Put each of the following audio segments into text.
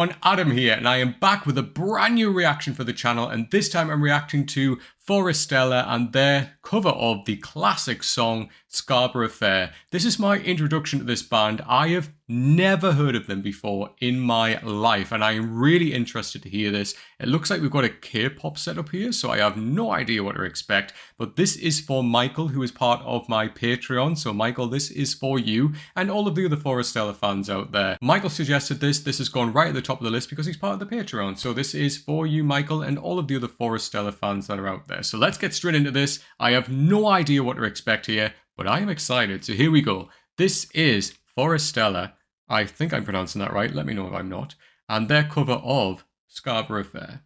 everyone, Adam here, and I am back with a brand new reaction for the channel, and this time I'm reacting to Forestella and their cover of the classic song Scarborough Fair. This is my introduction to this band. I have never heard of them before in my life, and I am really interested to hear this. It looks like we've got a K-pop setup here, so I have no idea what to expect, but this is for Michael, who is part of my Patreon. So Michael, this is for you and all of the other Forestella fans out there. Michael suggested this. This has gone right at the top of the list because he's part of the Patreon. So this is for you, Michael, and all of the other Forestella fans that are out there. So let's get straight into this. I have no idea what to expect here, but I am excited. So here we go. This is Forestella. I think I'm pronouncing that right. Let me know if I'm not. And their cover of Scarborough Fair.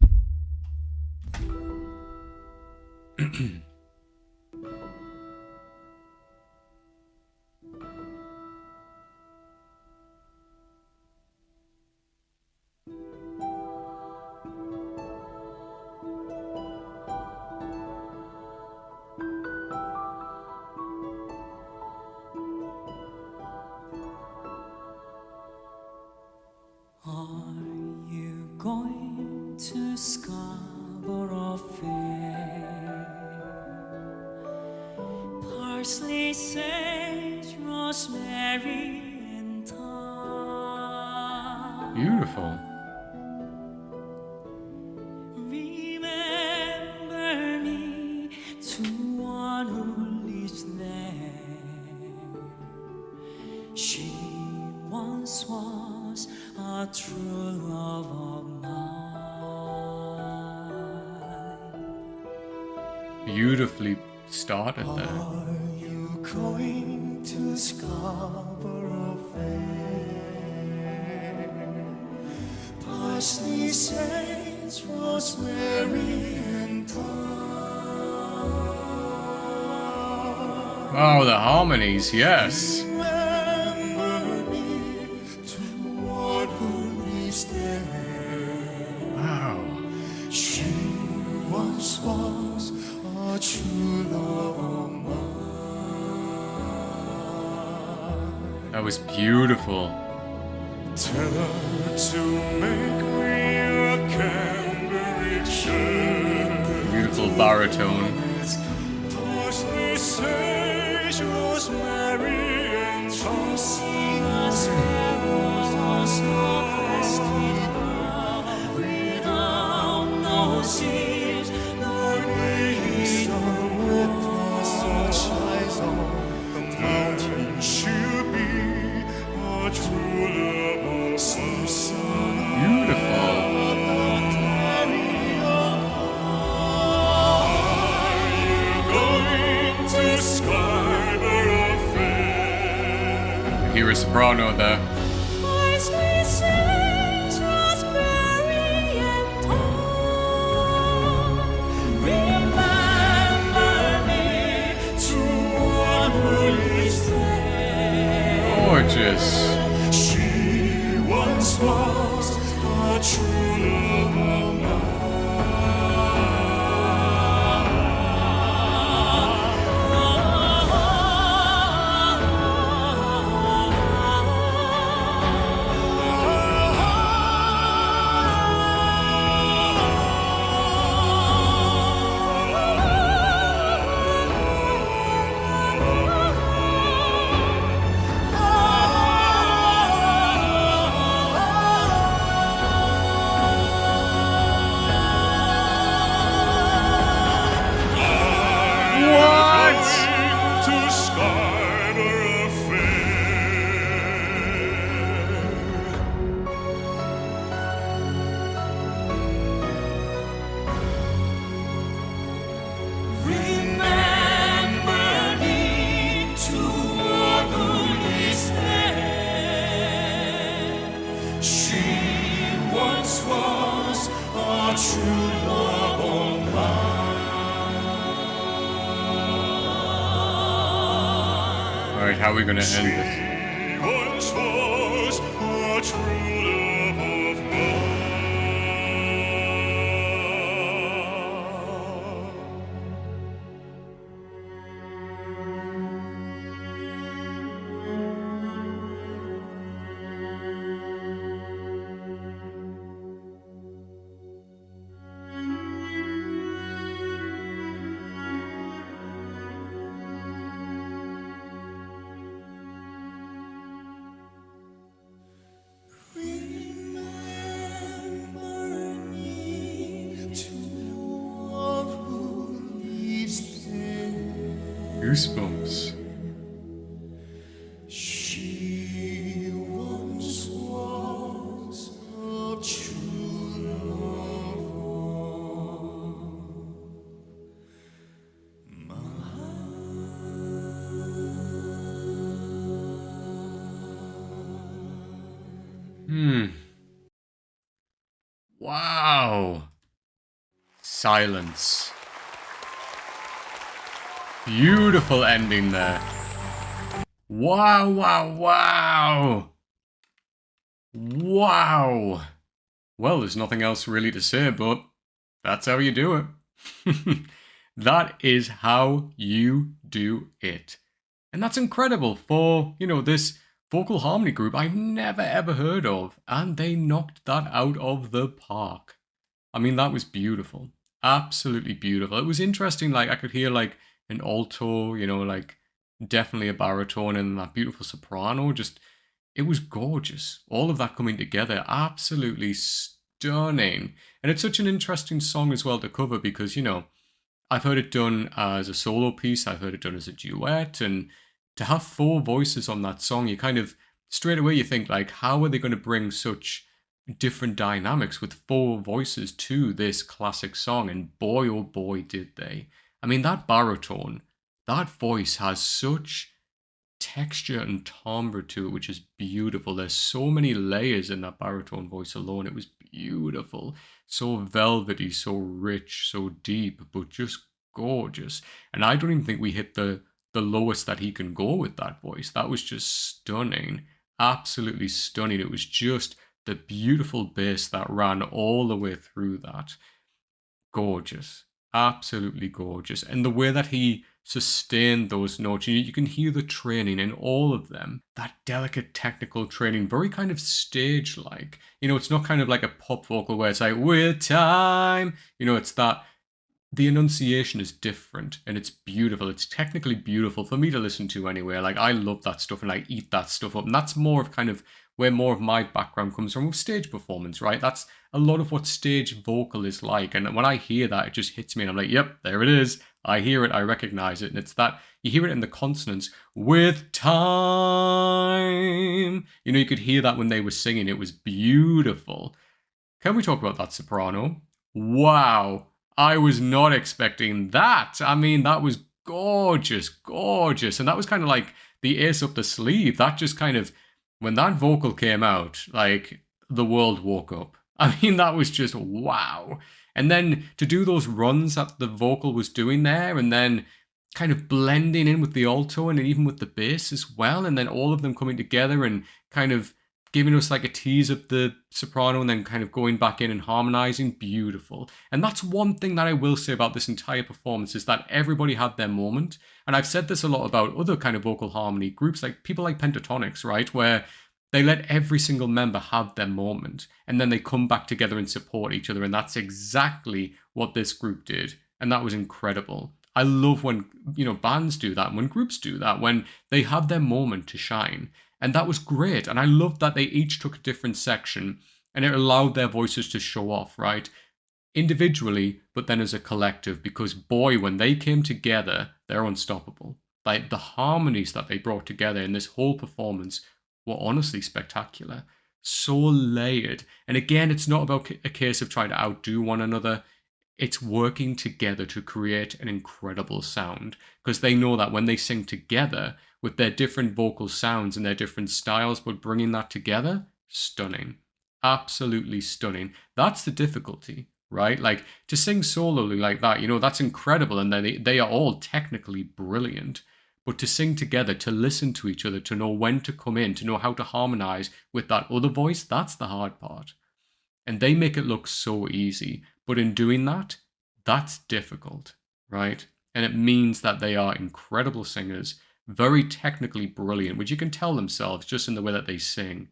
Are you going to Scarborough Fair? Parsley, sage, rosemary, and thyme. Beautiful. Remember me to one who lives there. She once was a true love of mine. Beautifully started there. Are you going to Scarborough Fair? Parsley, sage, rosemary, and thyme. Oh, the harmonies, yes. Wow. She once was a true love of mine. That was beautiful. Tell her to make me a Cambridge shirt. Beautiful baritone. Parsley, sage, rosemary, and thyme. Seas, nor days with such eyes on the mountain she'll be a true love of some Beautiful. Are you going to Scarborough Fair? Hear a soprano there. Parsley, sage, rosemary, and thyme. Remember me to one who lives there. Gorgeous. She once was a true love of true love of mine. Alright, how are we going to end this? She once was a true love of mine. Goosebumps. She once was a true Wow. Silence. Beautiful ending there. Wow, wow, wow. Wow. Well, there's nothing else really to say, but that's how you do it. That is how you do it. And that's incredible for, this vocal harmony group I've never ever heard of. And they knocked that out of the park. I mean, that was beautiful. Absolutely beautiful. It was interesting, like, I could hear, like, an alto, like, definitely a baritone, and that beautiful soprano. Just, it was gorgeous. All of that coming together, absolutely stunning. And it's such an interesting song as well to cover because, I've heard it done as a solo piece, I've heard it done as a duet, and to have 4 voices on that song, you kind of, straight away you think, like, how are they going to bring such different dynamics with 4 voices to this classic song? And boy, oh boy, did they. I mean, that baritone, that voice has such texture and timbre to it, which is beautiful. There's so many layers in that baritone voice alone. It was beautiful. So velvety, so rich, so deep, but just gorgeous. And I don't even think we hit the lowest that he can go with that voice. That was just stunning. Absolutely stunning. It was just the beautiful bass that ran all the way through that. Gorgeous. Absolutely gorgeous. And the way that he sustained those notes, you can hear the training in all of them. That delicate technical training, very kind of stage-like. It's not kind of like a pop vocal where it's like, with time. It's that the enunciation is different and it's beautiful. It's technically beautiful for me to listen to anyway. Like, I love that stuff and I eat that stuff up. And that's more of kind of where more of my background comes from with stage performance, right? That's a lot of what stage vocal is like. And when I hear that, it just hits me and I'm like, yep, there it is. I hear it, I recognize it. And it's that, you hear it in the consonants, with time. You could hear that when they were singing. It was beautiful. Can we talk about that soprano? Wow. I was not expecting that. I mean, that was gorgeous, gorgeous. And that was kind of like the ace up the sleeve. That just kind of, when that vocal came out, like, the world woke up. I mean, that was just wow. And then to do those runs that the vocal was doing there, and then kind of blending in with the alto and even with the bass as well, and then all of them coming together and kind of giving us like a tease of the soprano and then kind of going back in and harmonizing. Beautiful. And that's one thing that I will say about this entire performance, is that everybody had their moment. And I've said this a lot about other kind of vocal harmony groups, like people like Pentatonics, right? Where they let every single member have their moment and then they come back together and support each other. And that's exactly what this group did. And that was incredible. I love when, bands do that, when groups do that, when they have their moment to shine. And that was great. And I loved that they each took a different section and it allowed their voices to show off, right? Individually, but then as a collective, because boy, when they came together, they're unstoppable. Like, the harmonies that they brought together in this whole performance were honestly spectacular. So layered. And again, it's not about a case of trying to outdo one another. It's working together to create an incredible sound, because they know that when they sing together with their different vocal sounds and their different styles, but bringing that together, stunning. Absolutely stunning. That's the difficulty, right? Like, to sing solely like that, that's incredible, and they are all technically brilliant. But to sing together, to listen to each other, to know when to come in, to know how to harmonize with that other voice, that's the hard part. And they make it look so easy. But in doing that, that's difficult, right? And it means that they are incredible singers, very technically brilliant, which you can tell themselves just in the way that they sing.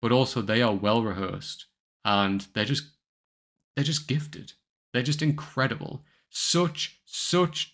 But also they are well rehearsed and they're just gifted. They're just incredible. Such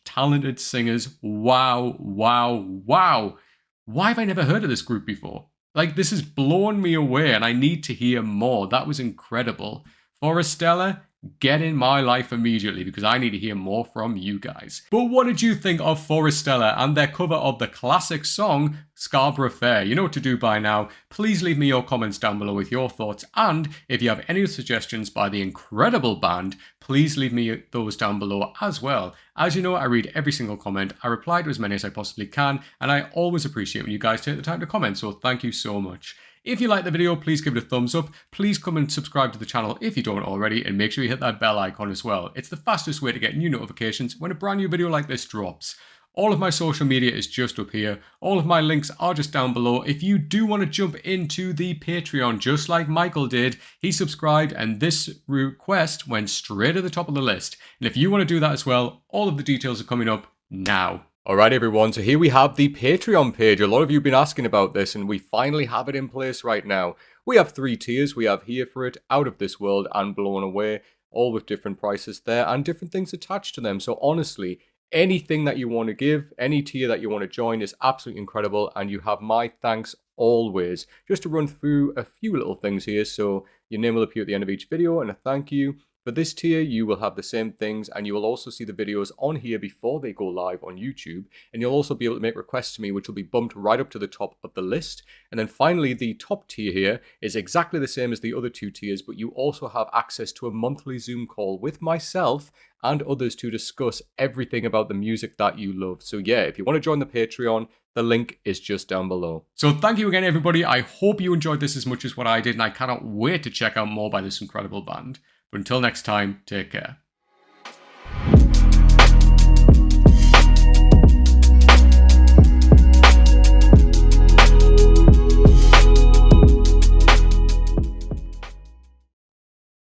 talented singers. Wow, wow, wow. Why have I never heard of this group before? Like, this has blown me away and I need to hear more. That was incredible. Forestella, get in my life immediately because I need to hear more from you guys. But what did you think of Forestella and their cover of the classic song Scarborough Fair? You know what to do by now. Please leave me your comments down below with your thoughts, and if you have any suggestions by the incredible band, please leave me those down below as well. As you know, I read every single comment, I reply to as many as I possibly can, and I always appreciate when you guys take the time to comment, so thank you so much. If you like the video, please give it a thumbs up. Please come and subscribe to the channel if you don't already, and make sure you hit that bell icon as well. It's the fastest way to get new notifications when a brand new video like this drops. All of my social media is just up here. All of my links are just down below. If you do want to jump into the Patreon, just like Michael did, he subscribed and this request went straight to the top of the list. And if you want to do that as well, all of the details are coming up now. Alright everyone, so here we have the Patreon page. A lot of you have been asking about this and we finally have it in place right now. We have 3 tiers. We have Here For It, Out of This World and Blown Away, all with different prices there and different things attached to them. So honestly, anything that you want to give, any tier that you want to join is absolutely incredible, and you have my thanks always. Just to run through a few little things here, so your name will appear at the end of each video and a thank you. For this tier, you will have the same things, and you will also see the videos on here before they go live on YouTube, and you'll also be able to make requests to me, which will be bumped right up to the top of the list. And then finally, the top tier here is exactly the same as the other 2 tiers, but you also have access to a monthly Zoom call with myself and others to discuss everything about the music that you love. So yeah, if you want to join the Patreon, the link is just down below. So thank you again, everybody. I hope you enjoyed this as much as what I did, and I cannot wait to check out more by this incredible band. But until next time, take care.